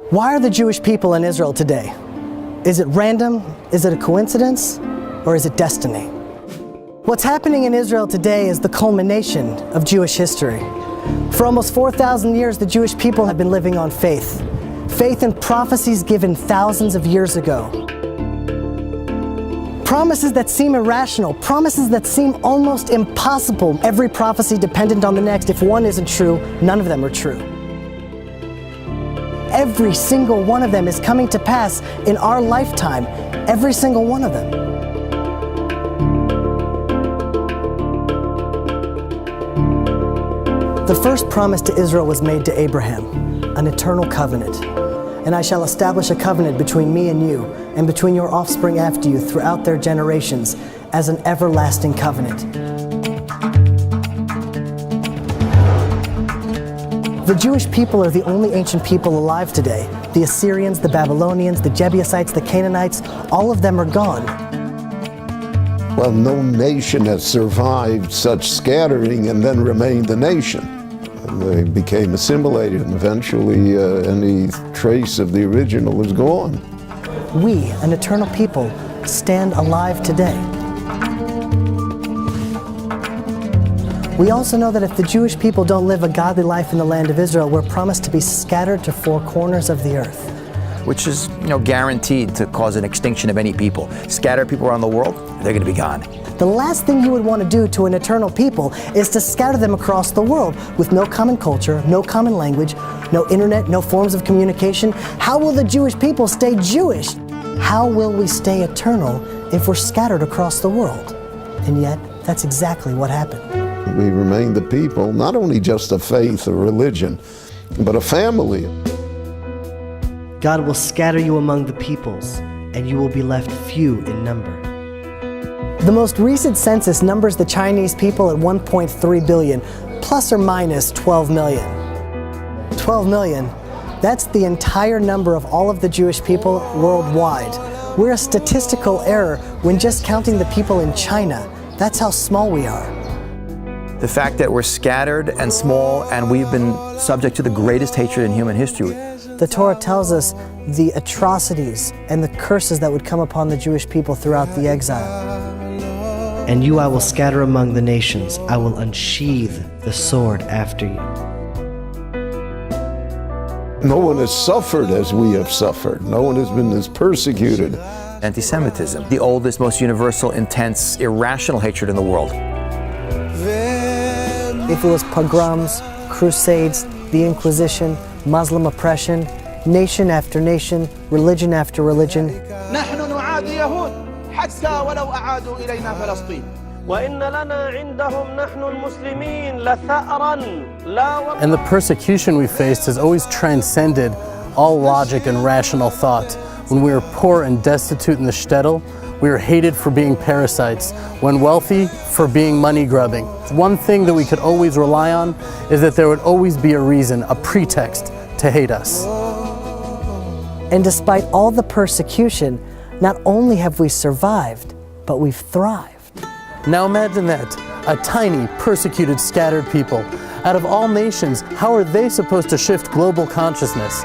Why are the Jewish people in Israel today? Is it random? Is it a coincidence? Or is it destiny? What's happening in Israel today is the culmination of Jewish history. For almost 4,000 years, the Jewish people have been living on faith. Faith in prophecies given thousands of years ago. Promises that seem irrational, promises that seem almost impossible. Every prophecy dependent on the next. If one isn't true, none of them are true. Every single one of them is coming to pass in our lifetime. Every single one of them. The first promise to Israel was made to Abraham, an eternal covenant. And I shall establish a covenant between me and you, and between your offspring after you throughout their generations, as an everlasting covenant. The Jewish people are the only ancient people alive today. The Assyrians, the Babylonians, the Jebusites, the Canaanites, all of them are gone. Well, no nation has survived such scattering and then remained a nation. They became assimilated, and eventually any trace of the original is gone. We, an eternal people, stand alive today. We also know that if the Jewish people don't live a godly life in the land of Israel, we're promised to be scattered to four corners of the earth. Which is, guaranteed to cause an extinction of any people. Scatter people around the world, they're going to be gone. The last thing you would want to do to an eternal people is to scatter them across the world with no common culture, no common language, no internet, no forms of communication. How will the Jewish people stay Jewish? How will we stay eternal if we're scattered across the world? And yet, that's exactly what happened. We remain the people, not only just a faith or religion, but a family. God will scatter you among the peoples, and you will be left few in number. The most recent census numbers the Chinese people at 1.3 billion, plus or minus 12 million. 12 million, that's the entire number of all of the Jewish people worldwide. We're a statistical error when just counting the people in China. That's how small we are. The fact that we're scattered and small and we've been subject to the greatest hatred in human history. The Torah tells us the atrocities and the curses that would come upon the Jewish people throughout the exile. And you I will scatter among the nations. I will unsheathe the sword after you. No one has suffered as we have suffered. No one has been as persecuted. Anti-Semitism, the oldest, most universal, intense, irrational hatred in the world. If it was pogroms, crusades, the Inquisition, Muslim oppression, nation after nation, religion after religion. And the persecution we faced has always transcended all logic and rational thought. When we were poor and destitute in the shtetl, we were hated for being parasites. When wealthy, for being money grubbing. One thing that we could always rely on is that there would always be a reason, a pretext to hate us. And despite all the persecution, not only have we survived, but we've thrived. Now imagine that, a tiny, persecuted, scattered people. Out of all nations, how are they supposed to shift global consciousness?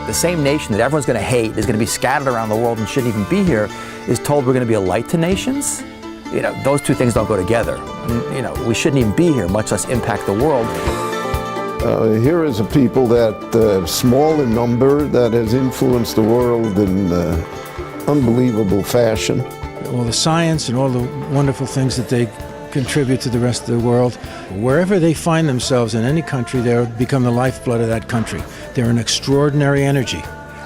The same nation that everyone's going to hate is going to be scattered around the world and shouldn't even be here is told we're going to be a light to nations. Those two things don't go together. We shouldn't even be here, much less impact the world. Here is a people that small in number, that has influenced the world in unbelievable fashion. All the science and all the wonderful things that they contribute to the rest of the world. Wherever they find themselves in any country, they become the lifeblood of that country. They're an extraordinary energy.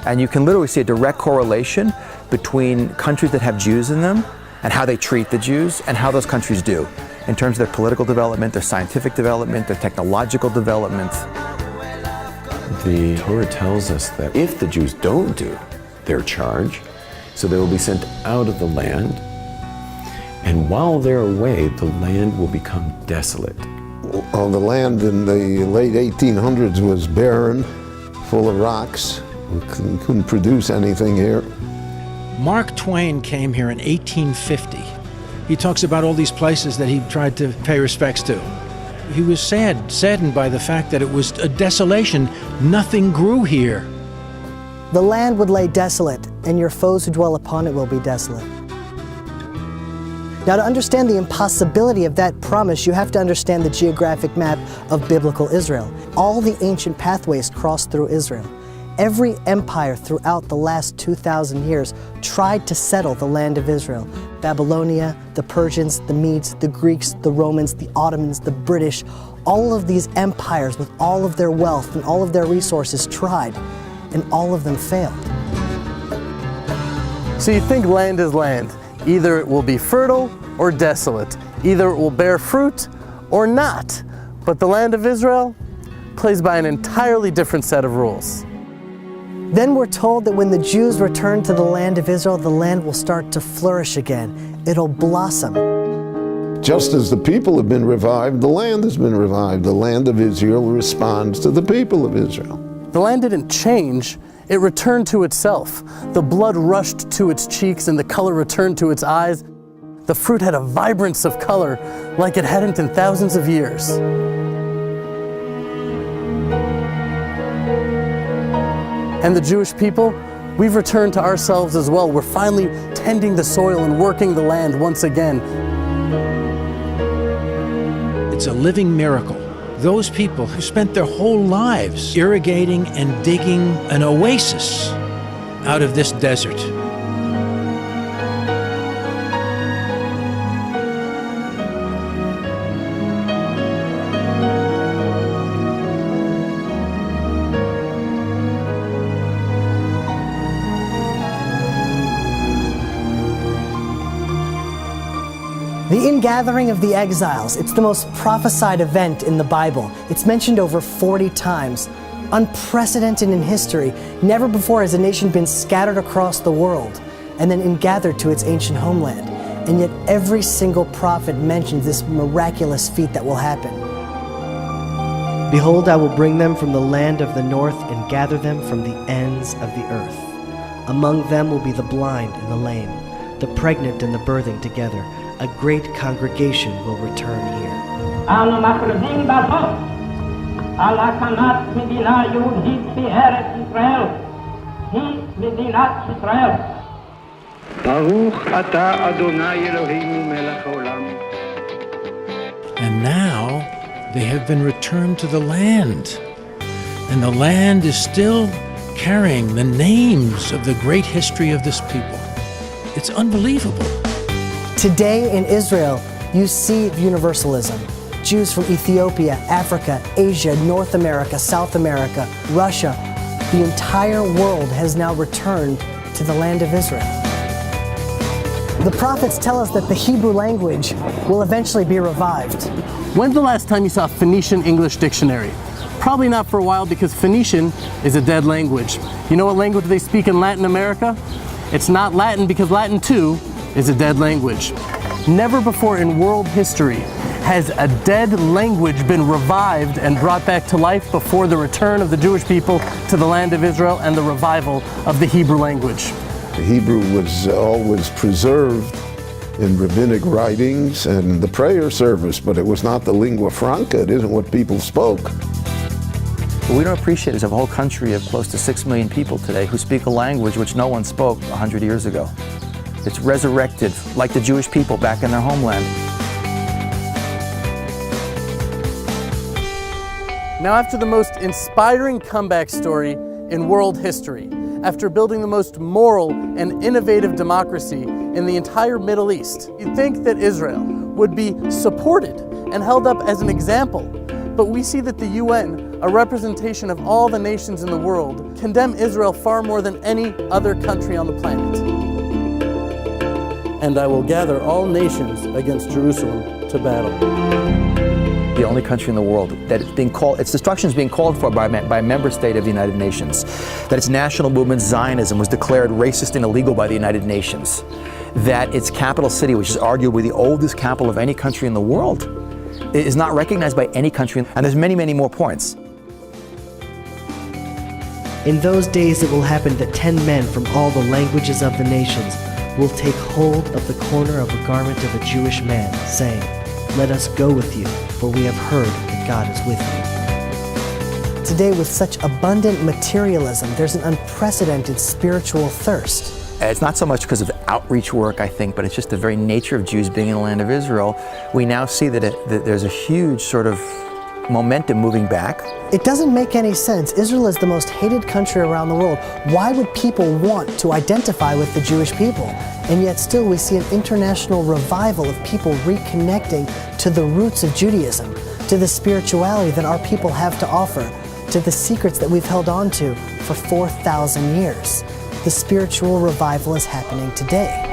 And you can literally see a direct correlation between countries that have Jews in them and how they treat the Jews and how those countries do in terms of their political development, their scientific development, their technological development. The Torah tells us that if the Jews don't do their charge, so they will be sent out of the land, and while they're away, the land will become desolate. The land in the late 1800s was barren, full of rocks. We couldn't produce anything here. Mark Twain came here in 1850. He talks about all these places that he tried to pay respects to. He was saddened by the fact that it was a desolation. Nothing grew here. The land would lay desolate, and your foes who dwell upon it will be desolate. Now, to understand the impossibility of that promise, you have to understand the geographic map of biblical Israel. All the ancient pathways cross through Israel. Every empire throughout the last 2,000 years tried to settle the land of Israel. Babylonia, the Persians, the Medes, the Greeks, the Romans, the Ottomans, the British, all of these empires with all of their wealth and all of their resources tried, and all of them failed. So you think land is land. Either it will be fertile or desolate. Either it will bear fruit or not. But the land of Israel plays by an entirely different set of rules. Then we're told that when the Jews return to the land of Israel, the land will start to flourish again. It'll blossom. Just as the people have been revived, the land has been revived. The land of Israel responds to the people of Israel. The land didn't change, it returned to itself. The blood rushed to its cheeks and the color returned to its eyes. The fruit had a vibrance of color like it hadn't in thousands of years. And the Jewish people, we've returned to ourselves as well. We're finally tending the soil and working the land once again. It's a living miracle. Those people who spent their whole lives irrigating and digging an oasis out of this desert. The ingathering of the exiles, it's the most prophesied event in the Bible. It's mentioned over 40 times. Unprecedented in history. Never before has a nation been scattered across the world and then ingathered to its ancient homeland. And yet every single prophet mentions this miraculous feat that will happen. Behold, I will bring them from the land of the north and gather them from the ends of the earth. Among them will be the blind and the lame, the pregnant and the birthing together. A great congregation will return here. אנו מכריזים בזאת על הקמת מדינה יהודית בארץ ישראל. היא מדינת ישראל. ברוך אתה אדוני אלוהינו מלך העולם. And now they have been returned to the land. And the land is still carrying the names of the great history of this people. It's unbelievable. Today in Israel, you see universalism. Jews from Ethiopia, Africa, Asia, North America, South America, Russia, the entire world has now returned to the land of Israel. The prophets tell us that the Hebrew language will eventually be revived. When's the last time you saw a Phoenician English dictionary? Probably not for a while because Phoenician is a dead language. You know what language they speak in Latin America? It's not Latin because Latin too is a dead language. Never before in world history has a dead language been revived and brought back to life before the return of the Jewish people to the land of Israel and the revival of the Hebrew language. The Hebrew was always preserved in rabbinic writings and the prayer service, but it was not the lingua franca. It isn't what people spoke. What we don't appreciate is a whole country of close to 6 million people today who speak a language which no one spoke 100 years ago. It's resurrected, like the Jewish people back in their homeland. Now, after the most inspiring comeback story in world history, after building the most moral and innovative democracy in the entire Middle East, you'd think that Israel would be supported and held up as an example. But we see that the UN, a representation of all the nations in the world, condemn Israel far more than any other country on the planet. And I will gather all nations against Jerusalem to battle. The only country in the world that it's being called, its destruction is being called for by a member state of the United Nations. That its national movement, Zionism, was declared racist and illegal by the United Nations. That its capital city, which is arguably the oldest capital of any country in the world, is not recognized by any country. And there's many, many more points. In those days it will happen that 10 men from all the languages of the nations will take hold of the corner of a garment of a Jewish man, saying, "Let us go with you, for we have heard that God is with you." today, with such abundant materialism, there's an unprecedented spiritual thirst. It's not so much because of outreach work, I think, but it's just the very nature of Jews being in the land of Israel. We now see that there's a huge sort of momentum moving back. It doesn't make any sense. Israel is the most hated country around the world. Why would people want to identify with the Jewish people? And yet still we see an international revival of people reconnecting to the roots of Judaism, to the spirituality that our people have to offer, to the secrets that we've held on to for 4,000 years. The spiritual revival is happening today.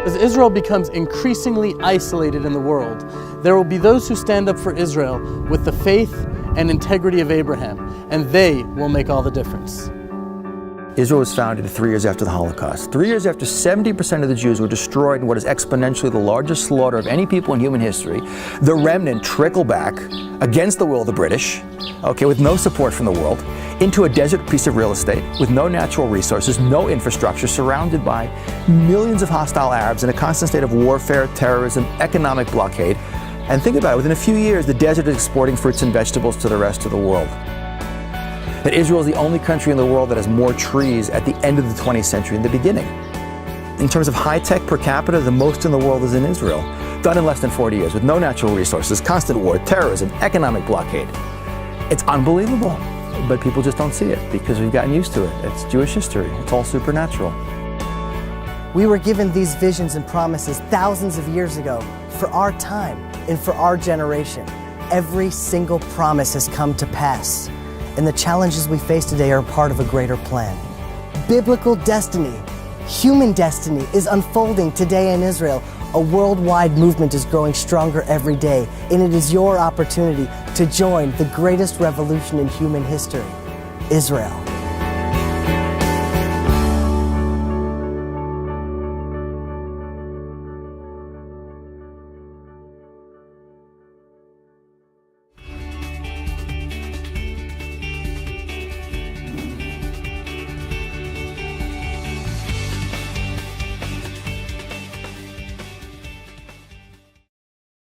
As Israel becomes increasingly isolated in the world, there will be those who stand up for Israel with the faith and integrity of Abraham, and they will make all the difference. Israel was founded 3 years after the Holocaust. 3 years after 70% of the Jews were destroyed in what is exponentially the largest slaughter of any people in human history, the remnant trickled back against the will of the British, with no support from the world, into a desert piece of real estate with no natural resources, no infrastructure, surrounded by millions of hostile Arabs in a constant state of warfare, terrorism, economic blockade. And think about it, within a few years, the desert is exporting fruits and vegetables to the rest of the world. That Israel is the only country in the world that has more trees at the end of the 20th century than the beginning. In terms of high-tech per capita, the most in the world is in Israel, done in less than 40 years, with no natural resources, constant war, terrorism, economic blockade. It's unbelievable, but people just don't see it because we've gotten used to it. It's Jewish history. It's all supernatural. We were given these visions and promises thousands of years ago for our time and for our generation. Every single promise has come to pass, and the challenges we face today are part of a greater plan. Biblical destiny, human destiny is unfolding today in Israel. A worldwide movement is growing stronger every day, and it is your opportunity to join the greatest revolution in human history, Israel.